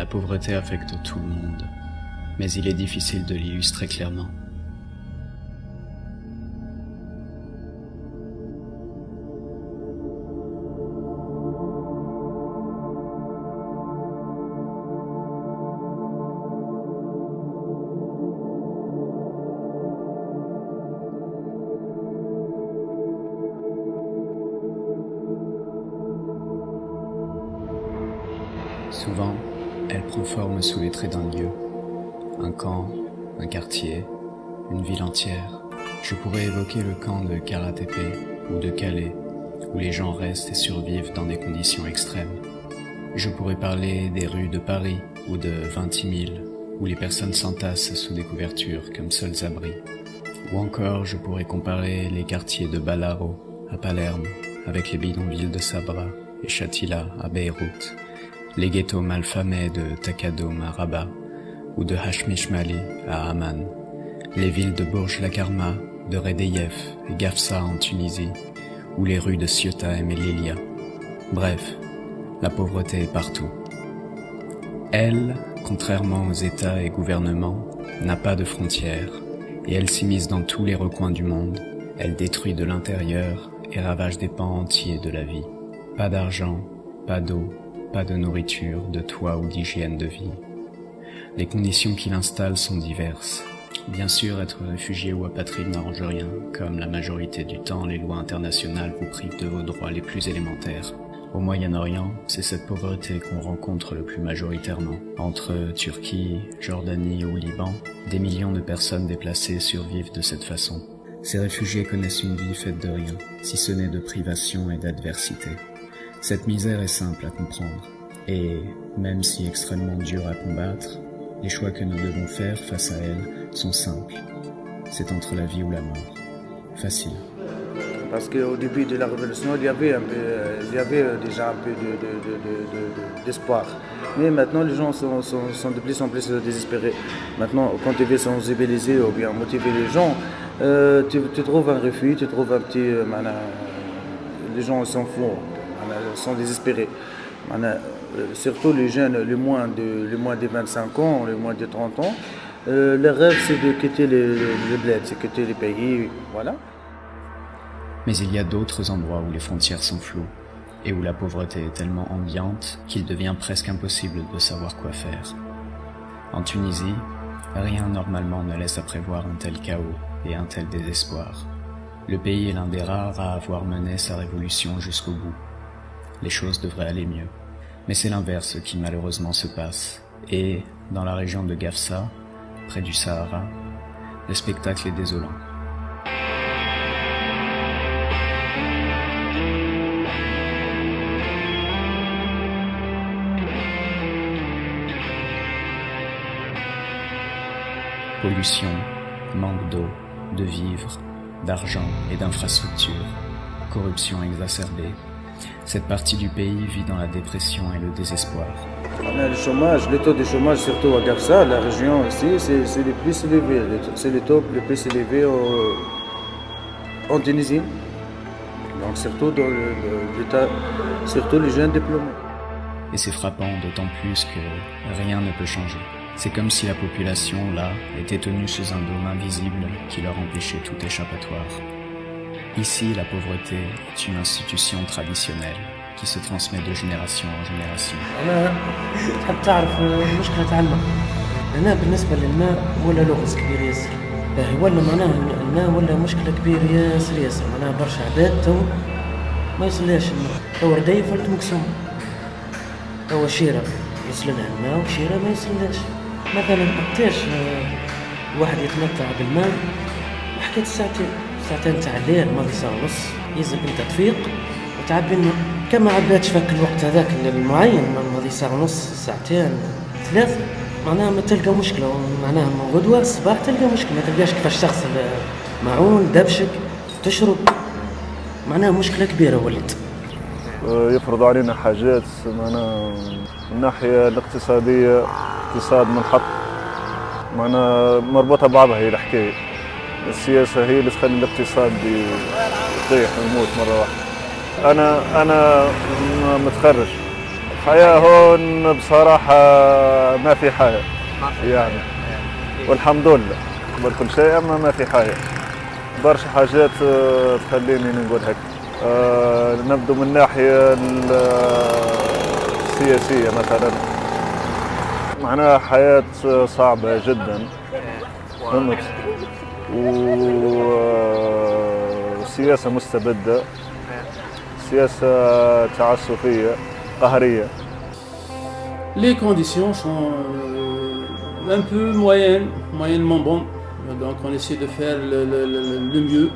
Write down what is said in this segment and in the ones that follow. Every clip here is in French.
La pauvreté affecte tout le monde, mais il est difficile de l'illustrer clairement. Souvent, elle prend forme sous les traits d'un lieu, un camp, un quartier, une ville entière. Je pourrais évoquer le camp de Kara Tepe ou de Calais, où les gens restent et survivent dans des conditions extrêmes. Je pourrais parler des rues de Paris ou de Vintimille, où les personnes s'entassent sous des couvertures comme seuls abris. Ou encore, je pourrais comparer les quartiers de Balaro à Palerme avec les bidonvilles de Sabra et Shatila à Beyrouth, les ghettos malfamés de Takadoum à Rabat ou de Hachmishmali à Amman, les villes de Bourj Lakarma, de Redeyef et Gafsa en Tunisie, ou les rues de Ceuta et Melilla. Bref, la pauvreté est partout. Elle, contrairement aux États et gouvernements, n'a pas de frontières, et elle s'immisce dans tous les recoins du monde. Elle détruit de l'intérieur et ravage des pans entiers de la vie. Pas d'argent, pas d'eau, pas de nourriture, de toit ou d'hygiène de vie. Les conditions qui l'installent sont diverses. Bien sûr, être réfugié ou apatride n'arrange rien, comme la majorité du temps, les lois internationales vous privent de vos droits les plus élémentaires. Au Moyen-Orient, c'est cette pauvreté qu'on rencontre le plus majoritairement. Entre Turquie, Jordanie ou Liban, des millions de personnes déplacées survivent de cette façon. Ces réfugiés connaissent une vie faite de rien, si ce n'est de privation et d'adversité. Cette misère est simple à comprendre, et, même si extrêmement dure à combattre, les choix que nous devons faire face à elle sont simples. C'est entre la vie ou la mort. Facile. Parce qu'au début de la révolution, il y avait déjà un peu d'espoir. Mais maintenant, les gens sont de plus en plus désespérés. Maintenant, quand tu veux sensibiliser ou bien motiver les gens, tu trouves un refus, tu trouves un petit... les gens s'en foutent. Sont désespérés. Surtout les jeunes, les moins de 25 ans, les moins de 30 ans, leur rêve c'est de quitter les bleds, c'est de quitter les pays, voilà. Mais il y a d'autres endroits où les frontières sont floues et où la pauvreté est tellement ambiante qu'il devient presque impossible de savoir quoi faire. En Tunisie, rien normalement ne laisse à prévoir un tel chaos et un tel désespoir. Le pays est l'un des rares à avoir mené sa révolution jusqu'au bout. Les choses devraient aller mieux. Mais c'est l'inverse qui malheureusement se passe. Et, dans la région de Gafsa, près du Sahara, le spectacle est désolant. Pollution, manque d'eau, de vivres, d'argent et d'infrastructures, corruption exacerbée. Cette partie du pays vit dans la dépression et le désespoir. Le taux de chômage, surtout à Gafsa, la région aussi, c'est le plus élevé. C'est le taux le plus élevé en Tunisie. Donc surtout dans l'État, surtout les jeunes diplômés. Et c'est frappant d'autant plus que rien ne peut changer. C'est comme si la population, là, était tenue sous un dôme invisible qui leur empêchait tout échappatoire. Ici, la pauvreté est une institution traditionnelle qui se transmet de génération en génération. أنا تحب تعرف المشكلة تاع الماء. هنا بالنسبة للماء ولا لغز كبير ياسر. باهي ولا معناها الماء ولا مشكلة كبيرة ياسر معناها برشا عباد تو ما يصليش الماء. تو رديف ولا مقسوم. تو شيرة يصل لها الماء وشيرة ما يصلهاش. مثلا قداش واحد يتمتع بالماء حكيت ساعتين تاع الليل ماضي ساعة ونص يلزم انت تفيق وتعبي الماء كما عباتش فك الوقت هذاك المعين ماضي ساعة ونص ساعتين ثلاثة معناها ما تلقى مشكلة معناها من غدوة الصباح تلقى مشكلة ما تلقاش كيفاش تغسل معون دبشك تشرب معناها مشكلة كبيرة ولات. يفرض علينا حاجات معناها من الناحية الاقتصادية اقتصاد منحط معناها مربوطة ببعضها هي الحكاية. السياسة هي اللي تخلي الاقتصاد يطيح ويموت مرة واحدة. أنا متخرج الحياة هون بصراحة ما في حياة يعني، والحمد لله قبل كل شيء، أما ما في حياة برشا حاجات تخليني نقول هيك. نبدو من الناحية السياسية مثلا، معناها حياة صعبة جدا، فهمت، وسياسة مستبدة، سياسة تعسفية قهرية. Les conditions sont un peu moyennement bonnes, donc on essaie de faire le mieux.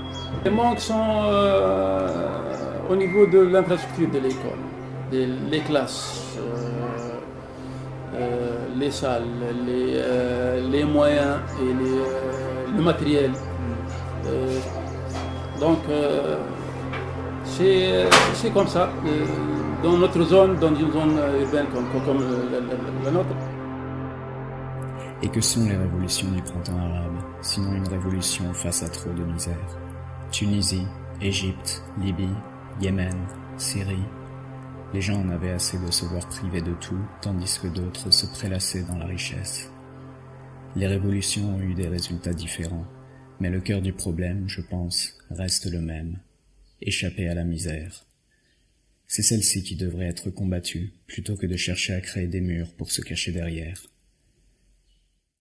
Les manques sont au niveau de l'infrastructure de l'école, les classes, les salles, les moyens et le matériel. Donc c'est comme ça, dans notre zone, dans une zone urbaine comme la nôtre. Et que sont les révolutions du printemps arabe, sinon une révolution face à trop de misère? Tunisie, Égypte, Libye, Yémen, Syrie. Les gens en avaient assez de se voir privés de tout, tandis que d'autres se prélassaient dans la richesse. Les révolutions ont eu des résultats différents, mais le cœur du problème, je pense, reste le même: échapper à la misère. C'est celle-ci qui devrait être combattue, plutôt que de chercher à créer des murs pour se cacher derrière.